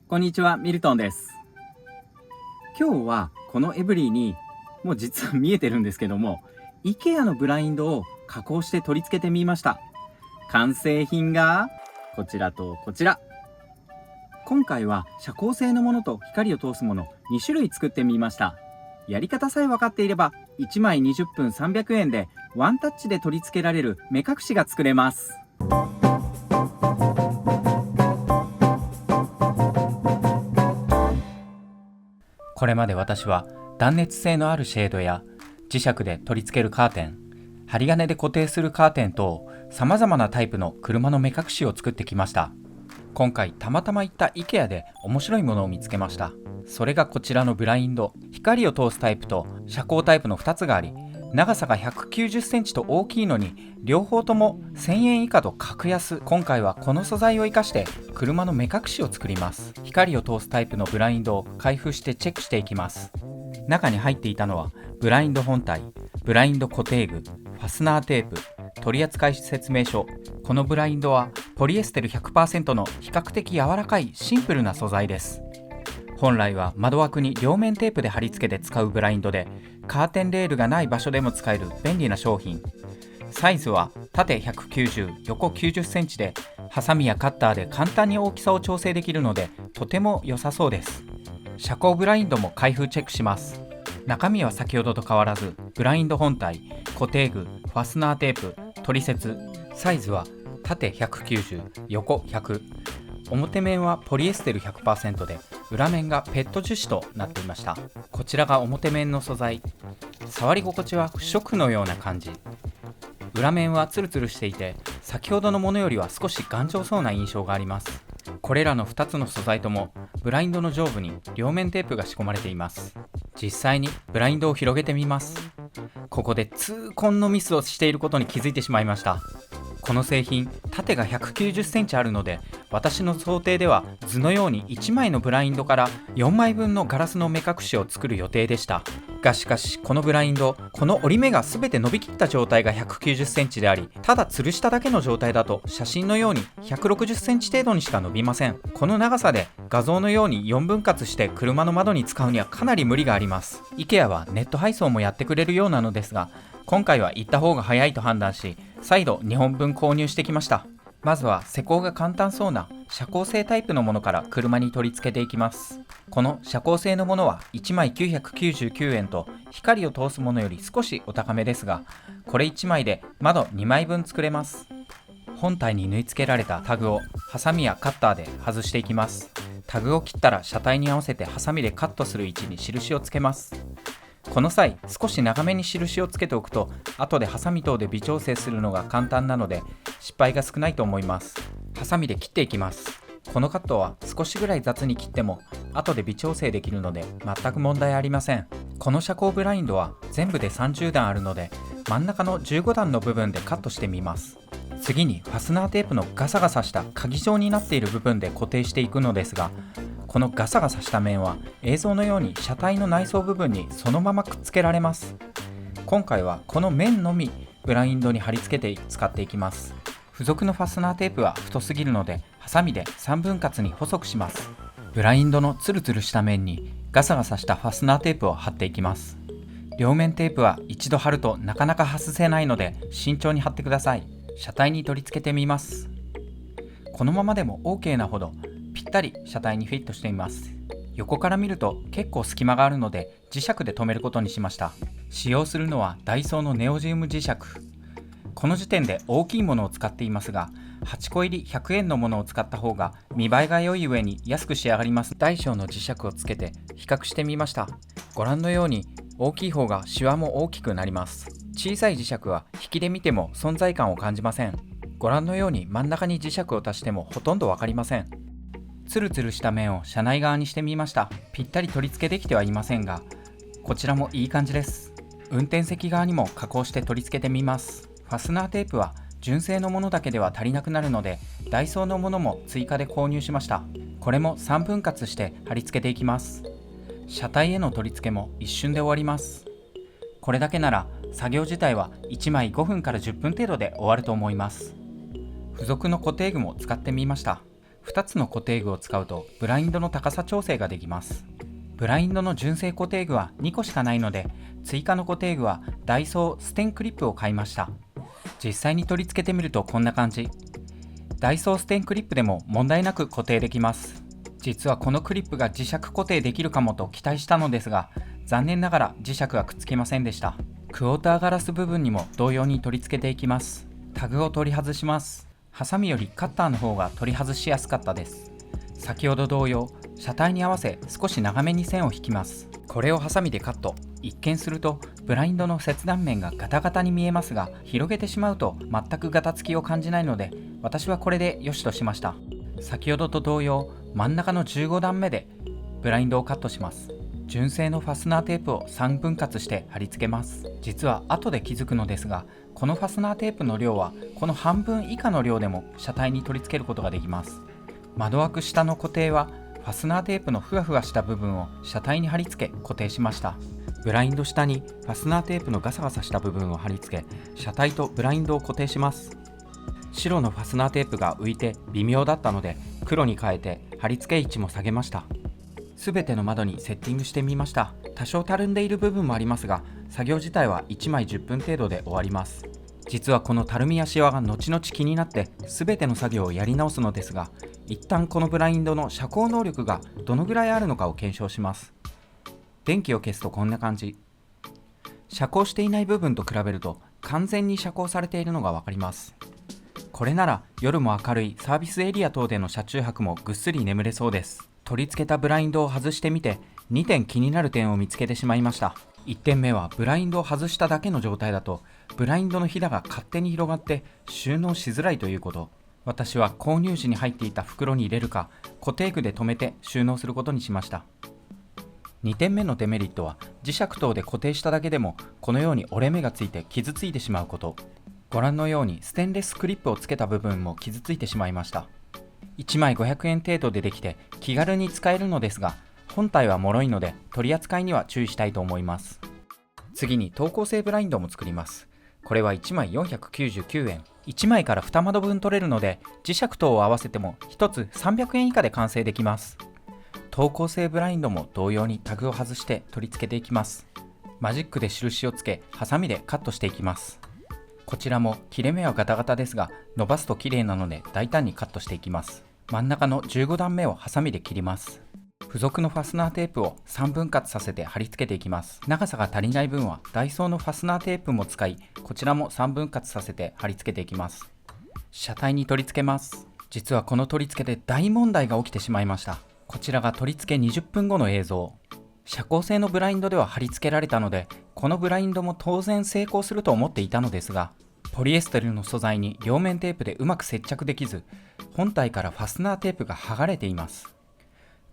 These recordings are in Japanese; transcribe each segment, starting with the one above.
こんにちは、ミルトンです。今日はこのエブリィにもう実は見えてるんですけども、IKEA のブラインドを加工して取り付けてみました。完成品がこちらとこちら。今回は遮光性のものと光を通すもの2種類作ってみました。やり方さえ分かっていれば1枚20分300円でワンタッチで取り付けられる目隠しが作れます。これまで私は断熱性のあるシェードや磁石で取り付けるカーテン、針金で固定するカーテン等様々なタイプの車の目隠しを作ってきました。今回たまたま行った IKEA で面白いものを見つけました。それがこちらのブラインド。光を通すタイプと遮光タイプの2つがあり、長さが190センチと大きいのに両方とも1000円以下と格安。今回はこの素材を生かして車の目隠しを作ります。光を通すタイプのブラインドを開封してチェックしていきます。中に入っていたのはブラインド本体、ブラインド固定具、ファスナーテープ、取扱説明書。このブラインドはポリエステル 100% の比較的柔らかいシンプルな素材です。本来は窓枠に両面テープで貼り付けて使うブラインドで、カーテンレールがない場所でも使える便利な商品。サイズは縦190、横90センチで、ハサミやカッターで簡単に大きさを調整できるのでとても良さそうです。遮光ブラインドも開封チェックします。中身は先ほどと変わらず、ブラインド本体、固定具、ファスナーテープ、取説。サイズは縦190、横100。表面はポリエステル 100% で、裏面がペット樹脂となっていました。こちらが表面の素材。触り心地は不織布のような感じ。裏面はツルツルしていて、先ほどのものよりは少し頑丈そうな印象があります。これらの2つの素材ともブラインドの上部に両面テープが仕込まれています。実際にブラインドを広げてみます。ここで痛恨のミスをしていることに気づいてしまいました。この製品、縦が190センチあるので、私の想定では図のように1枚のブラインドから4枚分のガラスの目隠しを作る予定でした。しかしこのブラインド、この折り目が全て伸びきった状態が190センチであり、ただ吊るしただけの状態だと写真のように160センチ程度にしか伸びません。この長さで画像のように4分割して車の窓に使うにはかなり無理があります。 IKEA はネット配送もやってくれるようなのですが、今回は行った方が早いと判断し、再度2本分購入してきました。まずは施工が簡単そうな遮光性タイプのものから車に取り付けていきます。この遮光性のものは1枚999円と光を通すものより少しお高めですが、これ1枚で窓2枚分作れます。本体に縫い付けられたタグをハサミやカッターで外していきます。タグを切ったら車体に合わせてハサミでカットする位置に印をつけます。この際、少し長めに印をつけておくと後でハサミ等で微調整するのが簡単なので失敗が少ないと思います。ハサミで切っていきます。このカットは少しぐらい雑に切っても後で微調整できるので全く問題ありません。この遮光ブラインドは全部で30段あるので、真ん中の15段の部分でカットしてみます。次にファスナーテープのガサガサした鍵状になっている部分で固定していくのですが、このガサガサした面は映像のように車体の内装部分にそのままくっつけられます。今回はこの面のみブラインドに貼り付けて使っていきます。付属のファスナーテープは太すぎるのでハサミで3分割に細くします。ブラインドのツルツルした面にガサガサしたファスナーテープを貼っていきます。両面テープは一度貼るとなかなか外せないので慎重に貼ってください。車体に取り付けてみます。このままでも OK なほどぴったり車体にフィットしています。横から見ると結構隙間があるので磁石で留めることにしました。使用するのはダイソーのネオジウム磁石。この時点で大きいものを使っていますが、8個入り100円のものを使った方が見栄えが良い上に安く仕上がります。大小の磁石をつけて比較してみました。ご覧のように大きい方がシワも大きくなります。小さい磁石は引きで見ても存在感を感じません。ご覧のように真ん中に磁石を足してもほとんど分かりません。ツルツルした面を車内側にしてみました。ぴったり取り付けできてはいませんが、こちらもいい感じです。運転席側にも加工して取り付けてみます。ファスナーテープは純正のものだけでは足りなくなるので、ダイソーのものも追加で購入しました。これも3分割して貼り付けていきます。車体への取り付けも一瞬で終わります。これだけなら作業自体は1枚5分から10分程度で終わると思います。付属の固定具も使ってみました。2つの固定具を使うとブラインドの高さ調整ができます。ブラインドの純正固定具は2個しかないので、追加の固定具はダイソーステンクリップを買いました。実際に取り付けてみるとこんな感じ。ダイソーステンクリップでも問題なく固定できます。実はこのクリップが磁石固定できるかもと期待したのですが、残念ながら磁石がくっつきませんでした。クォーターガラス部分にも同様に取り付けていきます。タグを取り外します。ハサミよりカッターの方が取り外しやすかったです。先ほど同様、車体に合わせ少し長めに線を引きます。これをハサミでカット。一見するとブラインドの切断面がガタガタに見えますが、広げてしまうと全くガタつきを感じないので、私はこれで良しとしました。先ほどと同様、真ん中の15段目でブラインドをカットします。純正のファスナーテープを3分割して貼り付けます。実は後で気づくのですが、このファスナーテープの量はこの半分以下の量でも車体に取り付けることができます。窓枠下の固定はファスナーテープのふわふわした部分を車体に貼り付け固定しました。ブラインド下にファスナーテープのガサガサした部分を貼り付け、車体とブラインドを固定します。白のファスナーテープが浮いて微妙だったので黒に変えて貼り付け位置も下げました。すべての窓にセッティングしてみました。多少たるんでいる部分もありますが、作業自体は1枚10分程度で終わります。実はこのたるみやシワが後々気になってすべての作業をやり直すのですが、一旦このブラインドの遮光能力がどのぐらいあるのかを検証します。電気を消すとこんな感じ。遮光していない部分と比べると完全に遮光されているのがわかります。これなら夜も明るいサービスエリア等での車中泊もぐっすり眠れそうです。取り付けたブラインドを外してみて2点気になる点を見つけてしまいました。1点目はブラインドを外しただけの状態だとブラインドのひだが勝手に広がって収納しづらいということ。私は購入時に入っていた袋に入れるか固定具で留めて収納することにしました。2点目のデメリットは磁石等で固定しただけでもこのように折れ目がついて傷ついてしまうこと。ご覧のようにステンレスクリップをつけた部分も傷ついてしまいました。1枚500円程度でできて気軽に使えるのですが、本体は脆いので取り扱いには注意したいと思います。次に透光性ブラインドも作ります。これは1枚499円。1枚から2窓分取れるので磁石等を合わせても1つ300円以下で完成できます。透光性ブラインドも同様にタグを外して取り付けていきます。マジックで印をつけハサミでカットしていきます。こちらも切れ目はガタガタですが伸ばすと綺麗なので大胆にカットしていきます。真ん中の15段目をハサミで切ります。付属のファスナーテープを3分割させて貼り付けていきます。長さが足りない分はダイソーのファスナーテープも使い、こちらも3分割させて貼り付けていきます。車体に取り付けます。実はこの取り付けで大問題が起きてしまいました。こちらが取り付け20分後の映像。遮光性のブラインドでは貼り付けられたので、このブラインドも当然成功すると思っていたのですが、ポリエステルの素材に両面テープでうまく接着できず、本体からファスナーテープが剥がれています。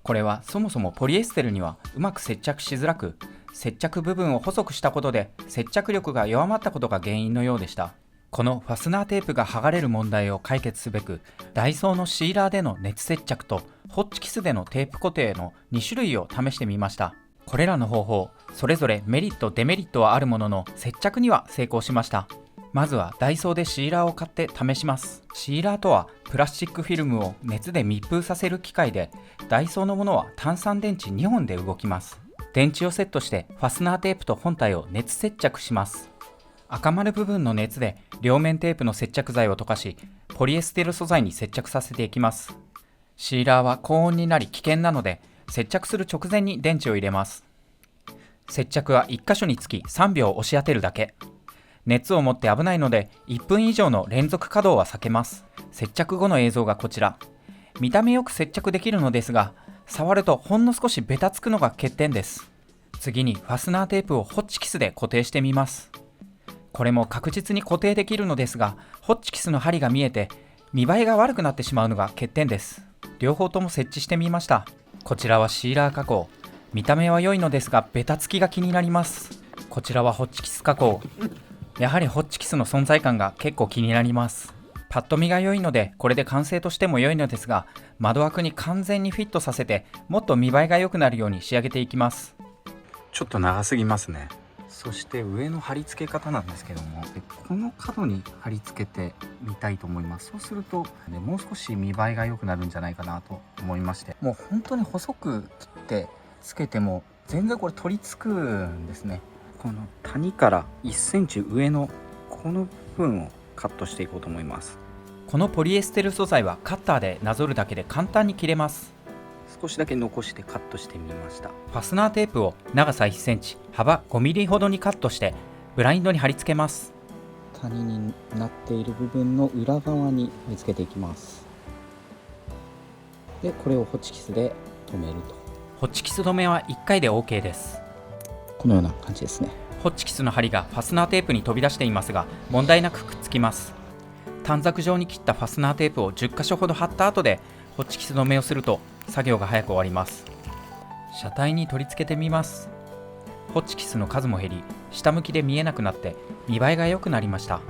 これはそもそもポリエステルにはうまく接着しづらく、接着部分を細くしたことで接着力が弱まったことが原因のようでした。このファスナーテープが剥がれる問題を解決すべく、ダイソーのシーラーでの熱接着とホッチキスでのテープ固定の2種類を試してみました。これらの方法、それぞれメリットデメリットはあるものの、接着には成功しました。まずはダイソーでシーラーを買って試します。シーラーとはプラスチックフィルムを熱で密封させる機械で、ダイソーのものは単3電池2本で動きます。電池をセットしてファスナーテープと本体を熱接着します。赤丸部分の熱で両面テープの接着剤を溶かし、ポリエステル素材に接着させていきます。シーラーは高温になり危険なので、接着する直前に電池を入れます。接着は1箇所につき3秒押し当てるだけ。熱を持って危ないので1分以上の連続稼働は避けます。接着後の映像がこちら。見た目よく接着できるのですが、触るとほんの少しベタつくのが欠点です。次にファスナーテープをホッチキスで固定してみます。これも確実に固定できるのですが、ホッチキスの針が見えて見栄えが悪くなってしまうのが欠点です。両方とも設置してみました。こちらはシーラー加工。見た目は良いのですがベタつきが気になります。こちらはホッチキス加工。やはりホッチキスの存在感が結構気になります。パッと見が良いのでこれで完成としても良いのですが、窓枠に完全にフィットさせてもっと見栄えが良くなるように仕上げていきます。ちょっと長すぎますね。そして上の貼り付け方なんですけども、この角に貼り付けてみたいと思います。そうすると、もう少し見栄えが良くなるんじゃないかなと思いまして、もう本当に細く切ってつけても全然これ取り付くんですね。この谷から1センチ上のこの部分をカットしていこうと思います。このポリエステル素材はカッターでなぞるだけで簡単に切れます。少しだけ残してカットしてみました。ファスナーテープを長さ1センチ、幅5ミリほどにカットしてブラインドに貼り付けます。谷になっている部分の裏側に貼り付けていきます。で、これをホチキスで留めると。ホチキス止めは1回で OK です。このような感じですね。ホチキスの針がファスナーテープに飛び出していますが、問題なくくっつきます。短冊状に切ったファスナーテープを10箇所ほど貼った後でホチキス止めをすると作業が早く終わります。車体に取り付けてみます。ホチキスの数も減り、下向きで見えなくなって見栄えが良くなりました。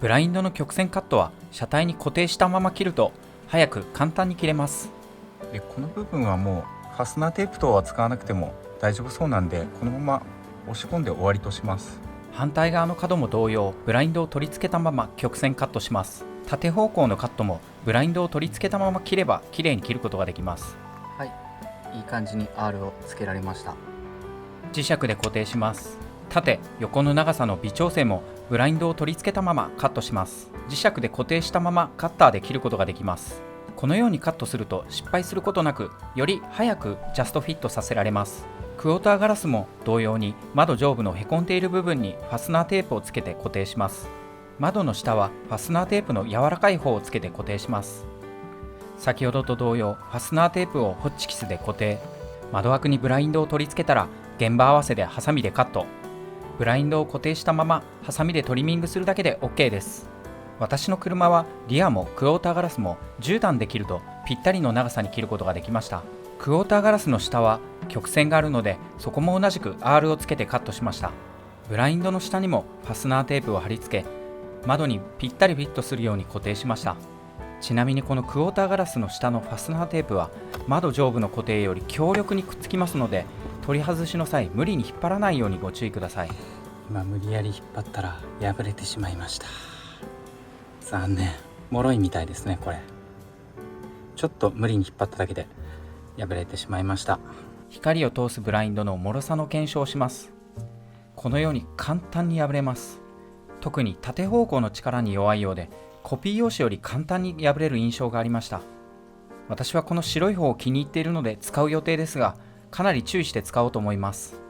ブラインドの曲線カットは車体に固定したまま切ると早く簡単に切れます。で、この部分はもうファスナーテープ等は使わなくても大丈夫そうなんで、このまま押し込んで終わりとします。反対側の角も同様、ブラインドを取り付けたまま曲線カットします。縦方向のカットもブラインドを取り付けたまま切れば綺麗に切ることができます。はい、いい感じに R をつけられました。磁石で固定します。縦横の長さの微調整もブラインドを取り付けたままカットします。磁石で固定したままカッターで切ることができます。このようにカットすると失敗することなく、より早くジャストフィットさせられます。クォーターガラスも同様に窓上部のへこんでいる部分にファスナーテープをつけて固定します。窓の下はファスナーテープの柔らかい方をつけて固定します。先ほどと同様、ファスナーテープをホチキスで固定。窓枠にブラインドを取り付けたら現場合わせでハサミでカット。ブラインドを固定したままハサミでトリミングするだけで OK です。私の車はリアもクォーターガラスも10段で切るとぴったりの長さに切ることができました。クォーターガラスの下は曲線があるので、そこも同じく R をつけてカットしました。ブラインドの下にもファスナーテープを貼り付け、窓にぴったりフィットするように固定しました。ちなみにこのクォーターガラスの下のファスナーテープは窓上部の固定より強力にくっつきますので、取り外しの際無理に引っ張らないようにご注意ください。今無理やり引っ張ったら破れてしまいました。残念。脆いみたいですね。これちょっと無理に引っ張っただけで破れてしまいました。光を通すブラインドの脆さの検証をします。このように簡単に破れます。特に縦方向の力に弱いようで、コピー用紙より簡単に破れる印象がありました。私はこの白い方を気に入っているので使う予定ですが、かなり注意して使おうと思います。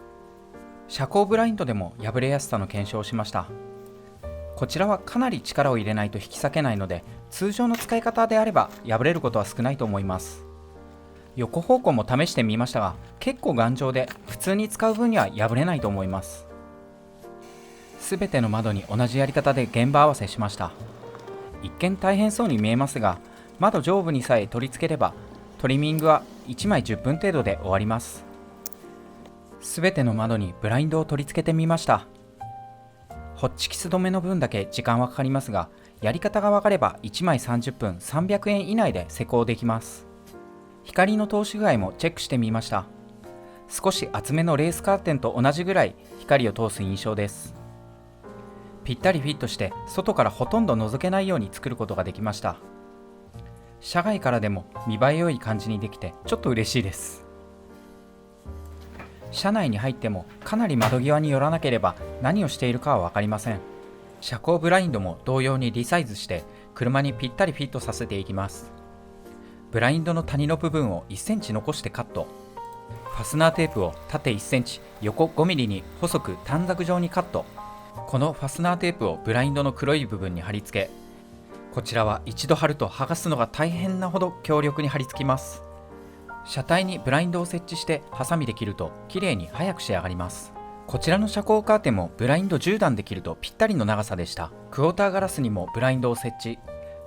遮光ブラインドでも破れやすさの検証をしました。こちらはかなり力を入れないと引き裂けないので、通常の使い方であれば破れることは少ないと思います。横方向も試してみましたが、結構頑丈で普通に使う分には破れないと思います。すべての窓に同じやり方で現場合わせしました。一見大変そうに見えますが、窓上部にさえ取り付ければトリミングは1枚10分程度で終わります。すべての窓にブラインドを取り付けてみました。ホッチキス止めの分だけ時間はかかりますが、やり方が分かれば1枚30分300円以内で施工できます。光の通し具合もチェックしてみました。少し厚めのレースカーテンと同じぐらい光を通す印象です。ぴったりフィットして外からほとんど覗けないように作ることができました。車外からでも見栄え良い感じにできてちょっと嬉しいです。車内に入ってもかなり窓際に寄らなければ何をしているかは分かりません。遮光ブラインドも同様にリサイズして車にぴったりフィットさせていきます。ブラインドの谷の部分を1センチ残してカット。ファスナーテープを縦1センチ、横5ミリに細く短冊状にカット。このファスナーテープをブラインドの黒い部分に貼り付け、こちらは一度貼ると剥がすのが大変なほど強力に貼り付きます。車体にブラインドを設置してハサミで切ると綺麗に早く仕上がります。こちらの遮光カーテンもブラインド10段で切るとぴったりの長さでした。クォーターガラスにもブラインドを設置、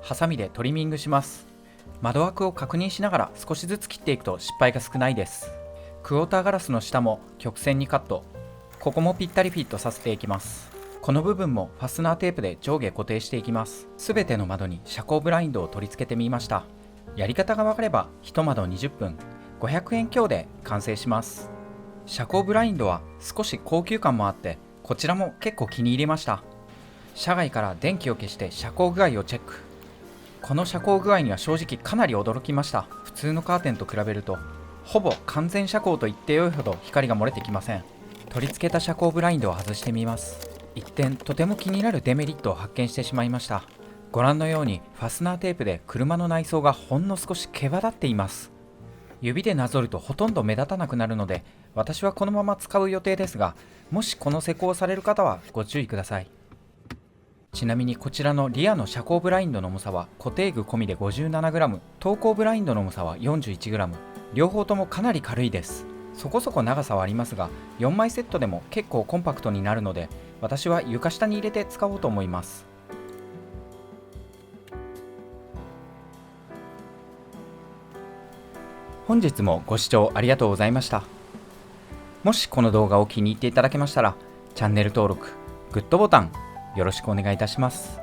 ハサミでトリミングします。窓枠を確認しながら少しずつ切っていくと失敗が少ないです。クォーターガラスの下も曲線にカット。ここもぴったりフィットさせていきます。この部分もファスナーテープで上下固定していきます。すべての窓に遮光ブラインドを取り付けてみました。やり方が分かれば1窓20分500円強で完成します。遮光ブラインドは少し高級感もあって、こちらも結構気に入りました。車外から電気を消して遮光具合をチェック。この遮光具合には正直かなり驚きました。普通のカーテンと比べるとほぼ完全遮光と言ってよいほど光が漏れてきません。取り付けた遮光ブラインドを外してみます。一点とても気になるデメリットを発見してしまいました。ご覧のようにファスナーテープで車の内装がほんの少し毛羽立っています。指でなぞるとほとんど目立たなくなるので、私はこのまま使う予定ですが、もしこの施工をされる方はご注意ください。ちなみにこちらのリアの遮光ブラインドの重さは固定具込みで 57g、 投光ブラインドの重さは 41g、 両方ともかなり軽いです。そこそこ長さはありますが、4枚セットでも結構コンパクトになるので、私は床下に入れて使おうと思います。本日もご視聴ありがとうございました。もしこの動画を気に入っていただけましたら、チャンネル登録、グッドボタンよろしくお願いいたします。